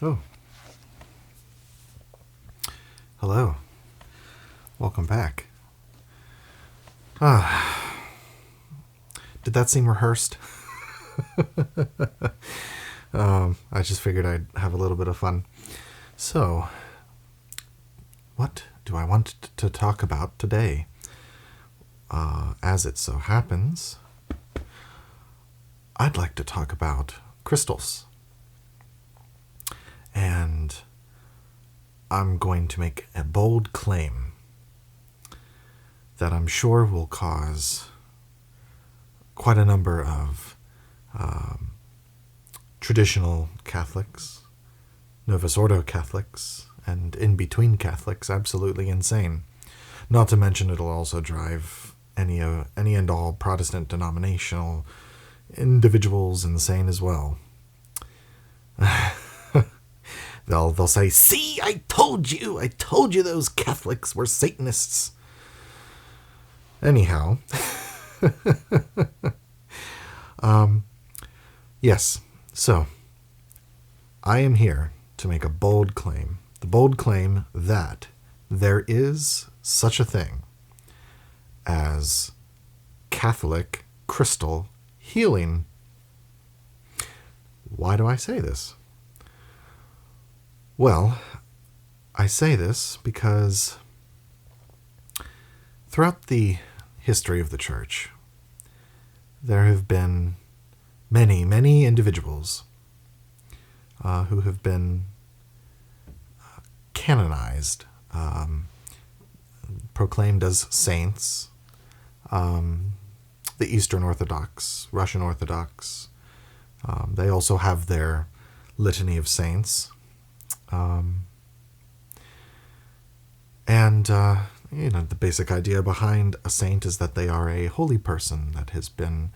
Oh, hello. Welcome back. Did that seem rehearsed? I just figured I'd have a little bit of fun. So, what do I want to talk about today? As it so happens, I'd like to talk about crystals. And I'm going to make a bold claim that I'm sure will cause quite a number of traditional Catholics, Novus Ordo Catholics, and in-between Catholics absolutely insane. Not to mention it'll also drive any and all Protestant denominational individuals insane as well. They'll say, "See, I told you those Catholics were Satanists." Anyhow, yes, so I am here to make a bold claim. The bold claim that there is such a thing as Catholic crystal healing. Why do I say this? Well, I say this because throughout the history of the Church, there have been many, many individuals who have been canonized, proclaimed as saints. The Eastern Orthodox, Russian Orthodox, they also have their litany of saints. The basic idea behind a saint is that they are a holy person that has been,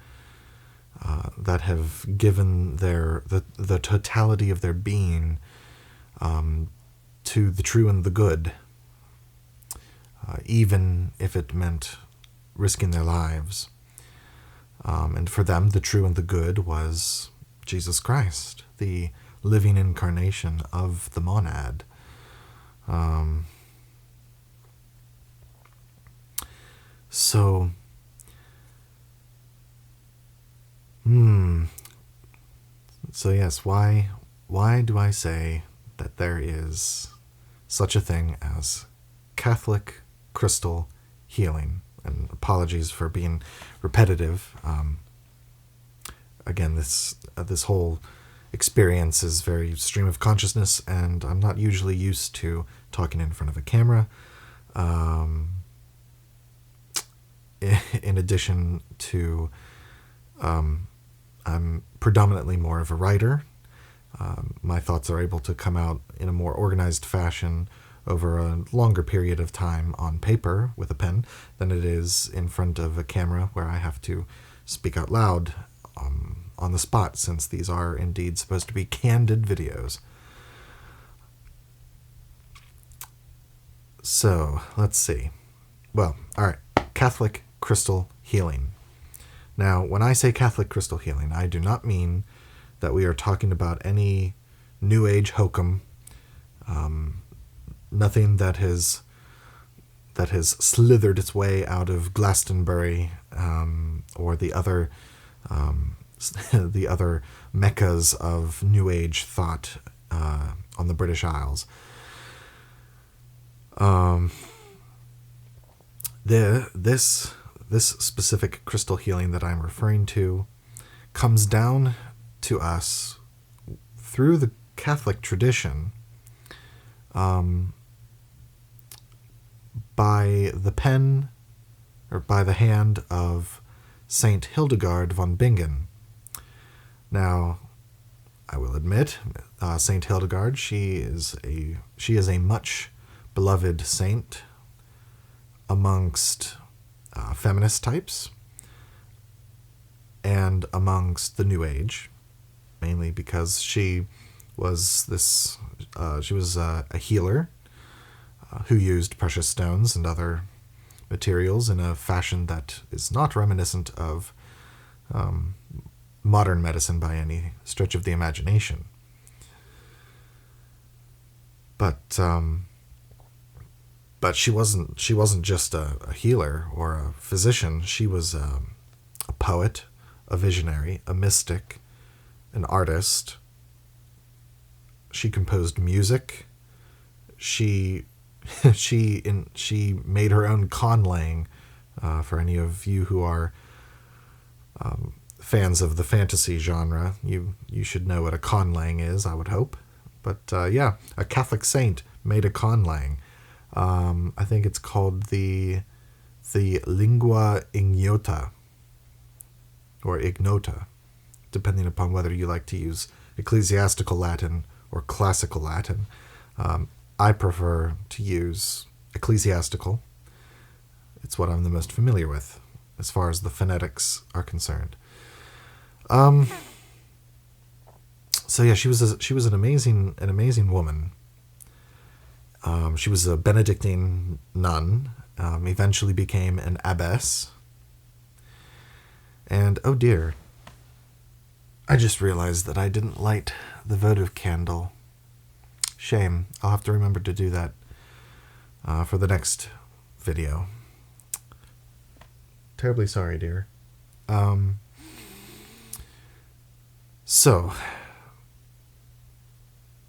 that have given the totality of their being to the true and the good, even if it meant risking their lives. And for them, the true and the good was Jesus Christ, the living incarnation of the monad. So yes, why do I say that there is such a thing as Catholic crystal healing? And apologies for being repetitive. Again, this whole experience is very stream of consciousness, and I'm not usually used to talking in front of a camera. In addition to, I'm predominantly more of a writer. My thoughts are able to come out in a more organized fashion over a longer period of time on paper with a pen than it is in front of a camera where I have to speak out loud on the spot, since these are indeed supposed to be candid videos. So, let's see. Well, alright, Catholic crystal healing. Now, when I say Catholic crystal healing, I do not mean that we are talking about any New Age hokum, nothing that has slithered its way out of Glastonbury or the other meccas of New Age thought on the British Isles. This specific crystal healing that I'm referring to comes down to us through the Catholic tradition by the pen or by the hand of Saint Hildegard von Bingen. Now, I will admit, Saint Hildegard, she is a much beloved saint amongst feminist types and amongst the New Age, mainly because she was a healer who used precious stones and other materials in a fashion that is not reminiscent of modern medicine by any stretch of the imagination. but she wasn't just a healer or a physician. She was a poet, a visionary, a mystic, an artist. She composed music. She made her own conlaying. For any of you who are fans of the fantasy genre, you should know what a conlaying is, I would hope. But yeah, a Catholic saint made a conlaying. I think it's called the lingua ignota, or ignota, depending upon whether you like to use ecclesiastical Latin or classical Latin. I prefer to use ecclesiastical. It's what I'm the most familiar with, as far as the phonetics are concerned. So yeah, she was an amazing woman. She was a Benedictine nun. Eventually became an abbess. And oh dear, I just realized that I didn't light the votive candle. Shame. I'll have to remember to do that for the next video. Terribly sorry, dear. So,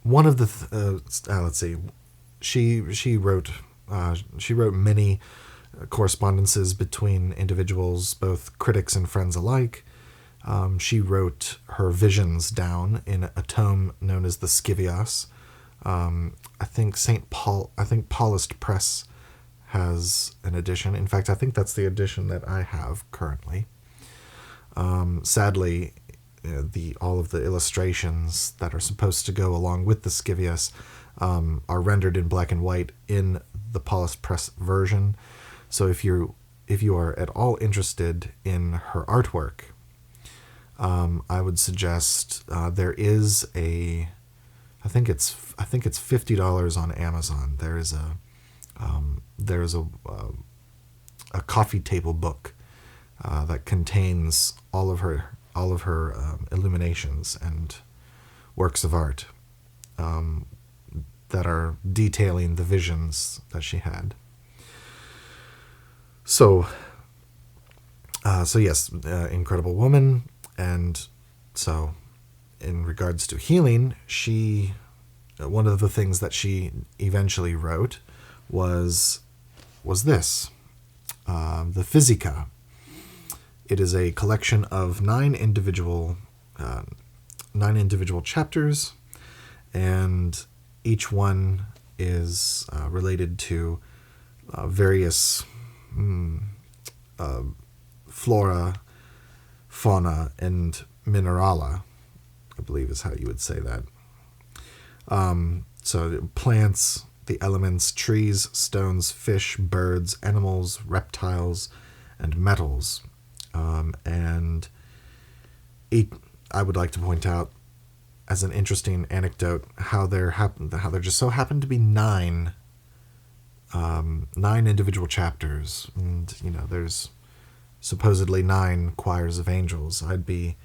one of the let's see, she wrote many correspondences between individuals, both critics and friends alike. She wrote her visions down in a tome known as the Scivias. I think Paulist Press has an edition. In fact, I think that's the edition that I have currently. Sadly, all of the illustrations that are supposed to go along with the Scivias are rendered in black and white in the Paulist Press version. So if you are at all interested in her artwork, I would suggest there is I think it's $50 on Amazon. There's a coffee table book that contains all of her illuminations and works of art that are detailing the visions that she had. So yes, incredible woman. And so in regards to healing, one of the things that she eventually wrote was this, the Physica. It is a collection of 9 individual chapters, and each one is related to various flora, fauna, and minerala, I believe is how you would say that. So plants, the elements, trees, stones, fish, birds, animals, reptiles, and metals. And I would like to point out, as an interesting anecdote, how there just so happened to be 9 individual chapters, and there's supposedly 9 choirs of angels. I'd be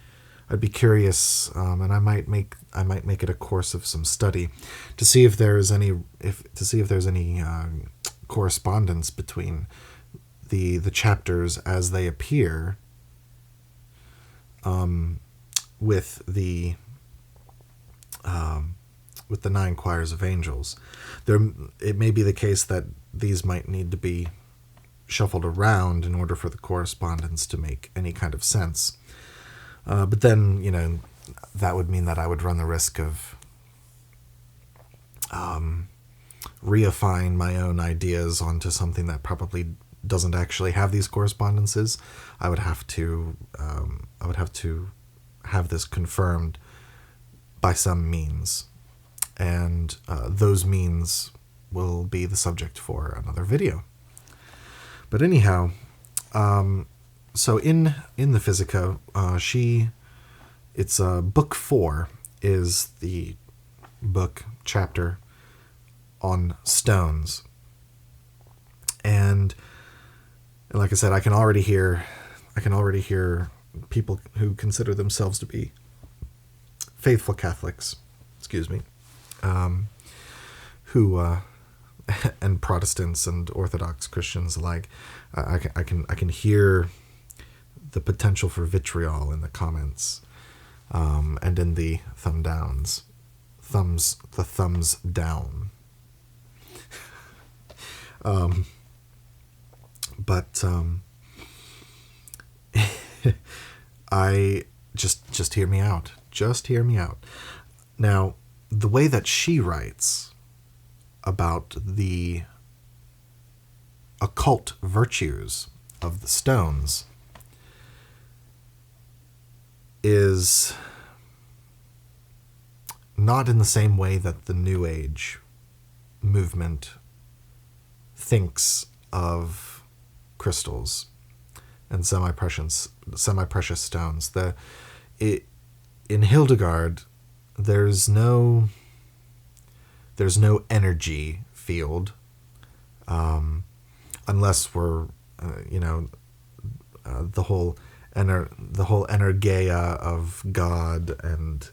curious, and I might make it a course of some study to see if there's any correspondence between the chapters as they appear with the 9 choirs of angels. It may be the case that these might need to be shuffled around in order for the correspondence to make any kind of sense. But then, that would mean that I would run the risk of reifying my own ideas onto something that probably doesn't actually have these correspondences. I would have to have this confirmed by some means, and those means will be the subject for another video. But anyhow, so in the Physica, it's book 4 is the book chapter on stones, and like I said, I can already hear people who consider themselves to be faithful Catholics, who and Protestants and Orthodox Christians alike, I can hear the potential for vitriol in the comments, and in the thumbs down. But I just hear me out. Just hear me out. Now, the way that she writes about the occult virtues of the stones is not in the same way that the New Age movement thinks of crystals and semi-precious stones. In Hildegard, there's no energy field, unless we're the whole energeia of God and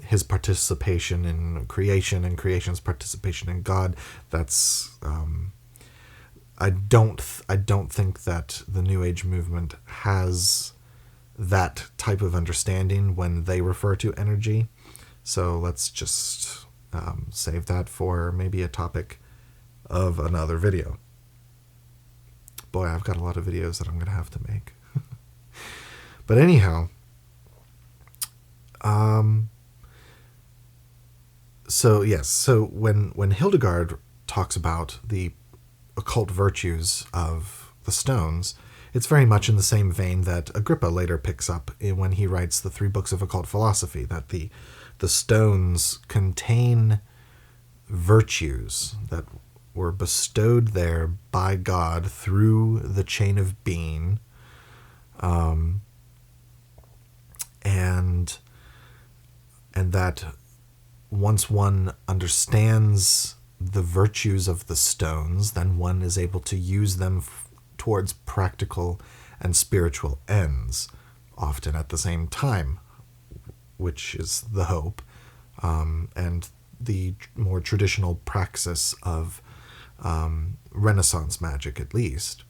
his participation in creation and creation's participation in God. That's I don't think that the New Age movement has that type of understanding when they refer to energy. So let's just save that for maybe a topic of another video. Boy, I've got a lot of videos that I'm going to have to make. But anyhow, so when Hildegard talks about the occult virtues of the stones, it's very much in the same vein that Agrippa later picks up when he writes the 3 books of occult philosophy, that the stones contain virtues that were bestowed there by God through the chain of being, and that once one understands the virtues of the stones, then one is able to use them towards practical and spiritual ends, often at the same time, which is the hope, and the more traditional praxis of Renaissance magic, at least,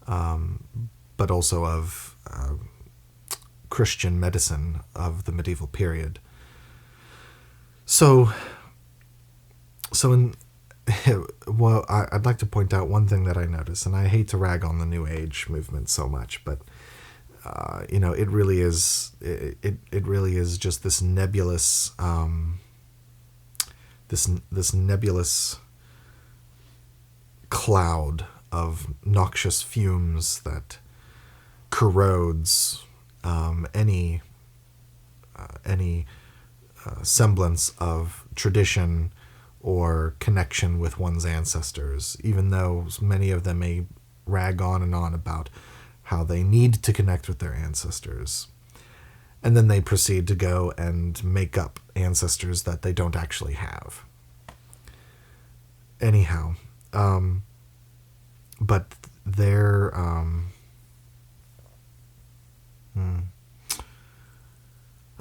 but also of Christian medicine of the medieval period. So I'd like to point out one thing that I noticed, and I hate to rag on the New Age movement so much, but it really is just this nebulous this nebulous cloud of noxious fumes that corrodes any semblance of tradition or connection with one's ancestors, even though many of them may rag on and on about how they need to connect with their ancestors. And then they proceed to go and make up ancestors that they don't actually have. Anyhow, but they're...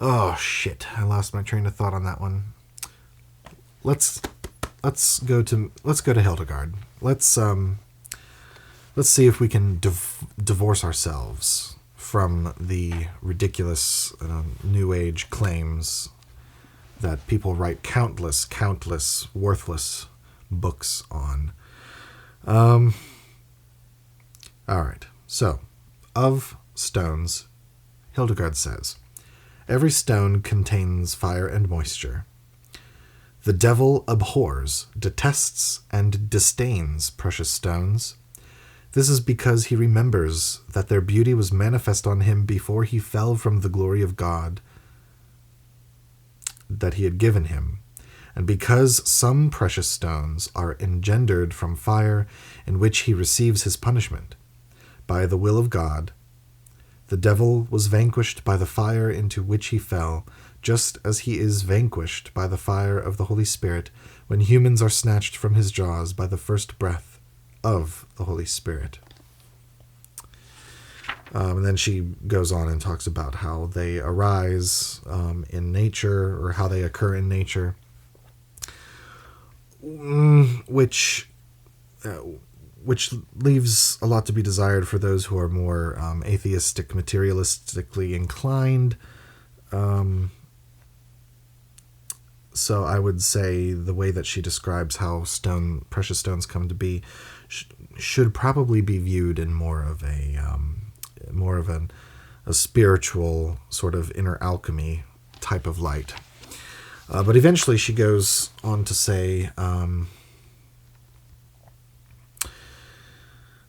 Oh, shit. I lost my train of thought on that one. Let's go to Hildegard. Let's see if we can divorce ourselves from the ridiculous New Age claims that people write countless worthless books on. All right. So, of stones, Hildegard says, every stone contains fire and moisture. The devil abhors, detests, and disdains precious stones. This is because he remembers that their beauty was manifest on him before he fell from the glory of God that he had given him, and because some precious stones are engendered from fire in which he receives his punishment. By the will of God, the devil was vanquished by the fire into which he fell, just as he is vanquished by the fire of the Holy Spirit when humans are snatched from his jaws by the first breath of the Holy Spirit. And then she goes on and talks about how they arise in nature, or how they occur in nature. which which leaves a lot to be desired for those who are more atheistic, materialistically inclined. So I would say the way that she describes how precious stones come to be should probably be viewed in more of a spiritual sort of inner alchemy type of light. But eventually she goes on to say,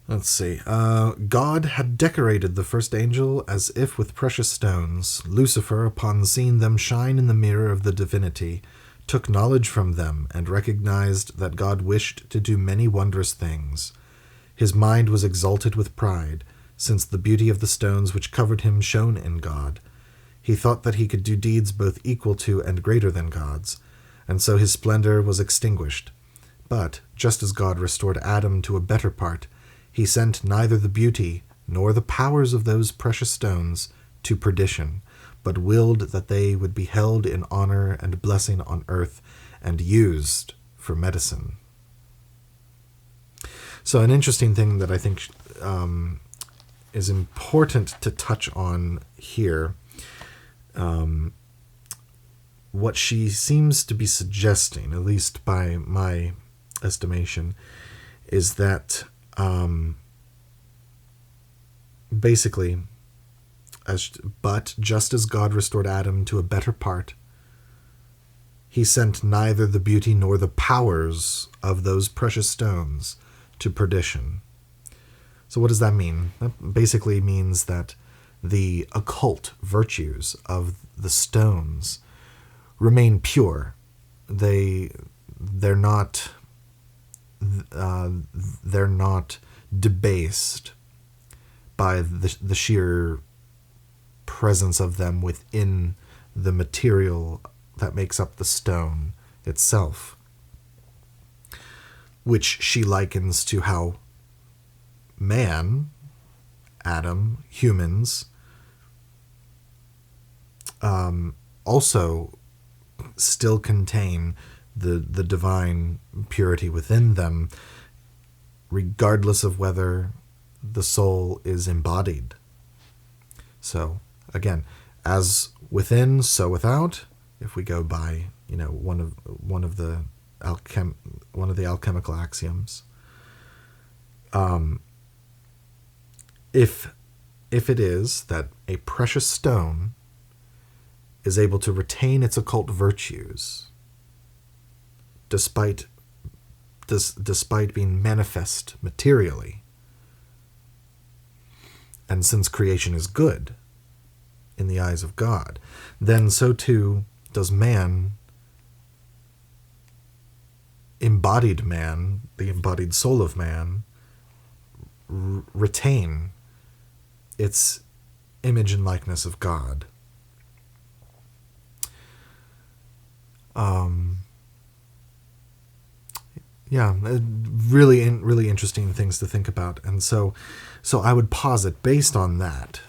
let's see, God had decorated the first angel as if with precious stones. Lucifer, upon seeing them shine in the mirror of the divinity, took knowledge from them and recognized that God wished to do many wondrous things. His mind was exalted with pride, since the beauty of the stones which covered him shone in God. He thought that he could do deeds both equal to and greater than God's, and so his splendor was extinguished. But, just as God restored Adam to a better part, he sent neither the beauty nor the powers of those precious stones to perdition, but willed that they would be held in honor and blessing on earth and used for medicine. So an interesting thing that I think is important to touch on here, what she seems to be suggesting, at least by my estimation, is that basically, but just as God restored Adam to a better part, he sent neither the beauty nor the powers of those precious stones to perdition. So what does that mean? That basically means that the occult virtues of the stones remain pure. They're not debased by the sheer presence of them within the material that makes up the stone itself, which she likens to how man, Adam, humans, also still contain the divine purity within them, regardless of whether the soul is embodied. So again, as within, so without. If we go by, one of the alchemical axioms, if it is that a precious stone is able to retain its occult virtues, despite being manifest materially, and since creation is good in the eyes of God, then so too does man, the embodied soul of man, retain its image and likeness of God. Really interesting things to think about. And so I would posit, based on that,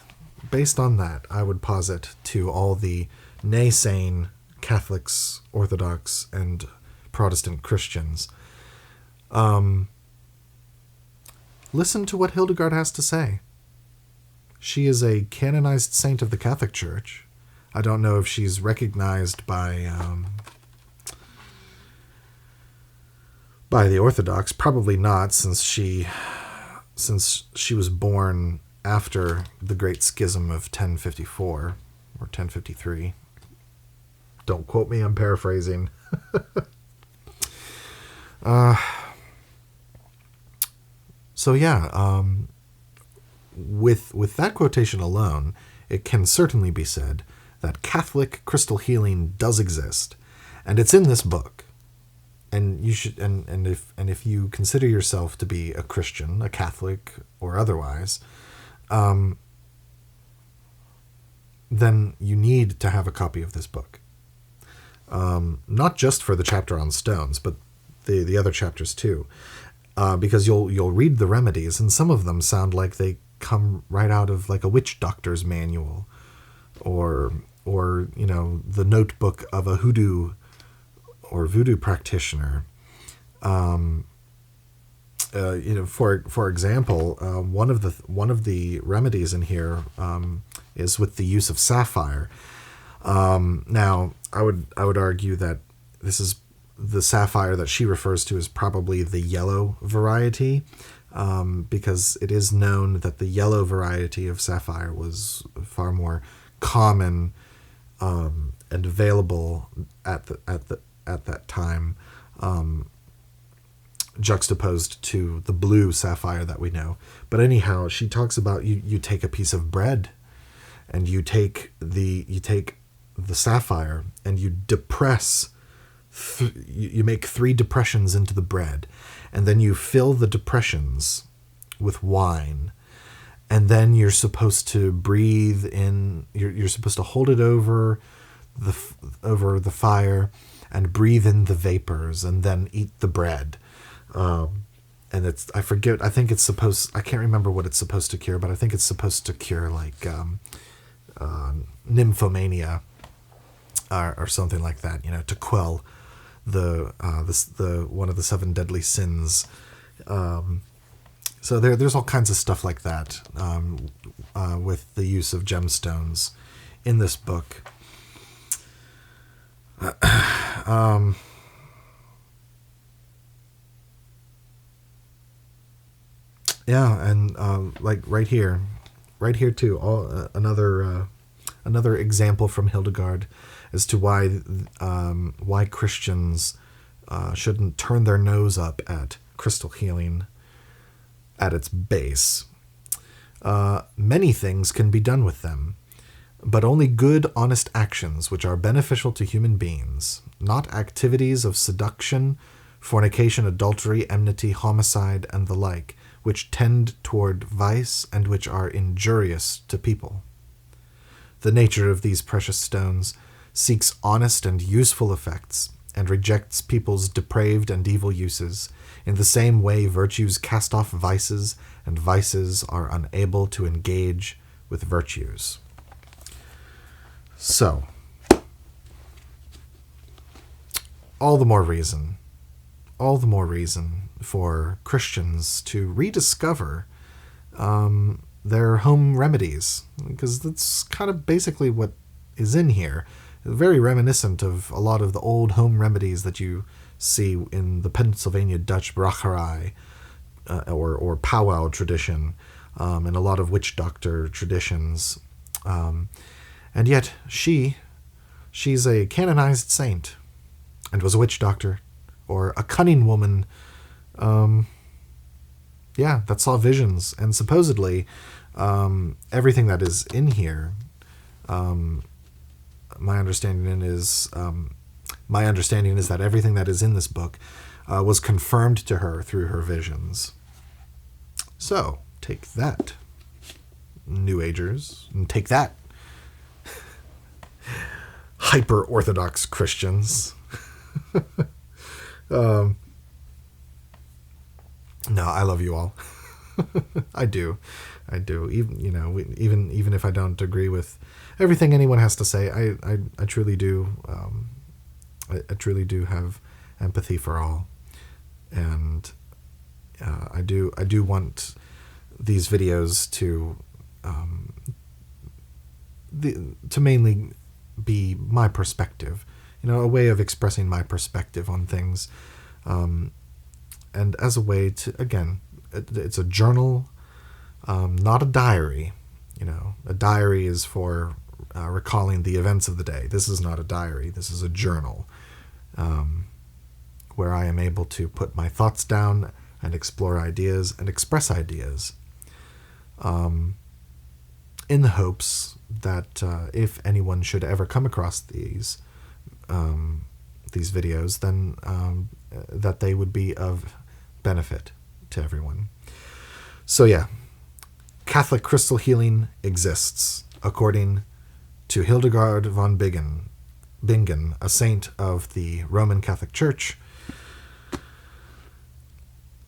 I would posit to all the naysaying Catholics, Orthodox, and Protestant Christians, listen to what Hildegard has to say. She is a canonized saint of the Catholic Church. I don't know if she's recognized by the Orthodox. Probably not, since she was born after the Great Schism of 1054 or 1053. Don't quote me, I'm paraphrasing. With that quotation alone, it can certainly be said that Catholic crystal healing does exist, and it's in this book. And you should, and if you consider yourself to be a Christian, a Catholic, or otherwise, then you need to have a copy of this book. Not just for the chapter on stones, but the other chapters too, because you'll read the remedies, and some of them sound like they come right out of like a witch doctor's manual, or the notebook of a hoodoo or voodoo practitioner. For example, one of the remedies in here is with the use of sapphire. Now, I would argue that this is the sapphire that she refers to is probably the yellow variety, because it is known that the yellow variety of sapphire was far more common and available at that time, juxtaposed to the blue sapphire that we know. But anyhow, she talks about you take a piece of bread, and you take the sapphire, and you depress. You make 3 depressions into the bread, and then you fill the depressions with wine, and then you're supposed to breathe in. You're supposed to hold it over the fire and breathe in the vapors, and then eat the bread. And I forget. I think it's supposed. I can't remember what it's supposed to cure, but I think it's supposed to cure like nymphomania or something like that. To quell the one of the 7 deadly sins. So there's all kinds of stuff like that with the use of gemstones in this book. Yeah, and like right here too. Another example from Hildegard as to why Christians shouldn't turn their nose up at crystal healing at its base. Many things can be done with them, but only good, honest actions which are beneficial to human beings, not activities of seduction, fornication, adultery, enmity, homicide, and the like, which tend toward vice and which are injurious to people. The nature of these precious stones seeks honest and useful effects, and rejects people's depraved and evil uses, in the same way virtues cast off vices, and vices are unable to engage with virtues. So, all the more reason for Christians to rediscover their home remedies, because that's kind of basically what is in here. Very reminiscent of a lot of the old home remedies that you see in the Pennsylvania Dutch Bracherij or powwow tradition, and a lot of witch doctor traditions. And yet she's a canonized saint and was a witch doctor, or a cunning woman, that saw visions. And supposedly everything that is in here, my understanding is that everything that is in this book was confirmed to her through her visions. So, take that, New Agers, and take that, hyper-Orthodox Christians. No, I love you all. I do. Even if I don't agree with everything anyone has to say, I truly do. I truly do have empathy for all, and I do want these videos to mainly be my perspective, a way of expressing my perspective on things, and as a way to, again, it's a journal, not a diary. A diary is for recalling the events of the day. This is not a diary. This is a journal, where I am able to put my thoughts down and explore ideas and express ideas, in the hopes that if anyone should ever come across these videos, then that they would be of benefit to everyone. So yeah, Catholic crystal healing exists, according to Hildegard von Bingen, a saint of the Roman Catholic Church.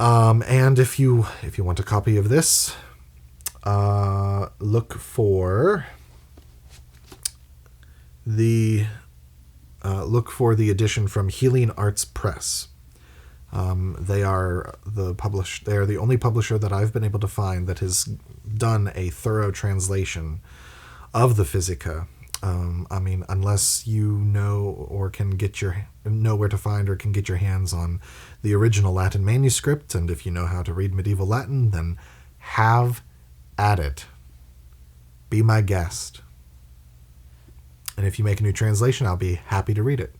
And if you want a copy of this, look for the edition from Healing Arts Press. They are the only publisher that I've been able to find that has done a thorough translation of the Physica. I mean, unless you know or can know where to find or can get your hands on the original Latin manuscript, and if you know how to read medieval Latin, then have at it. Be my guest. And if you make a new translation, I'll be happy to read it.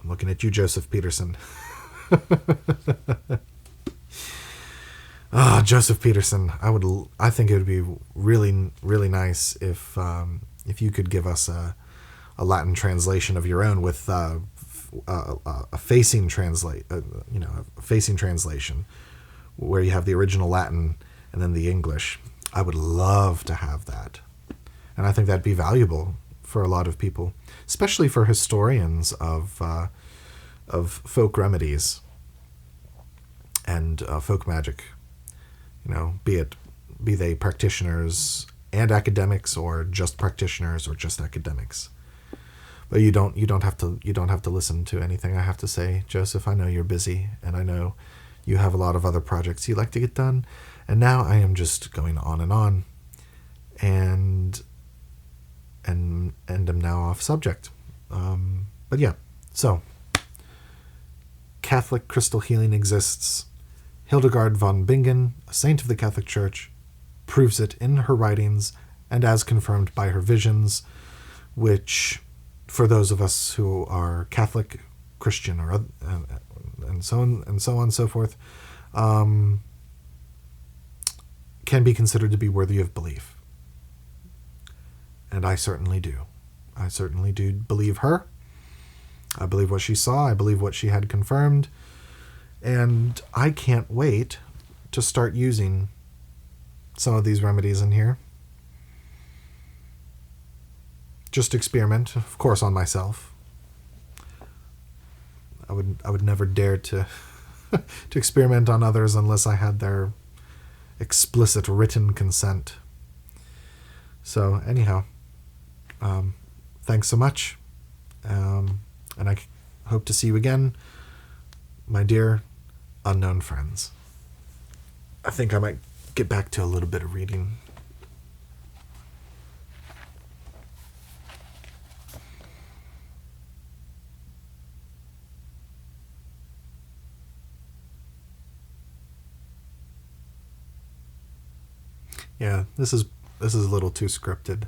I'm looking at you, Joseph Peterson. Joseph Peterson. I think it would be really, really nice if you could give us a Latin translation of your own with a facing translation where you have the original Latin and then the English. I would love to have that, and I think that'd be valuable for a lot of people, especially for historians of folk remedies and folk magic. Be they practitioners and academics, or just practitioners, or just academics. But you don't have to listen to anything I have to say, Joseph. I know you're busy, and I know you have a lot of other projects you'd like to get done. And now I am just going on, and am now off subject. But yeah, so Catholic crystal healing exists. Hildegard von Bingen, a saint of the Catholic Church, proves it in her writings and as confirmed by her visions, which, for those of us who are Catholic, Christian, or and so on and so forth, can be considered to be worthy of belief. And I certainly do. I certainly do believe her. I believe what she saw. I believe what she had confirmed. And I can't wait to start using some of these remedies in here. Just experiment, of course, on myself. I would never dare to to experiment on others unless I had their explicit written consent. So anyhow, thanks so much, and I hope to see you again, my dear unknown friends. I think I might get back to a little bit of reading. Yeah, this is a little too scripted.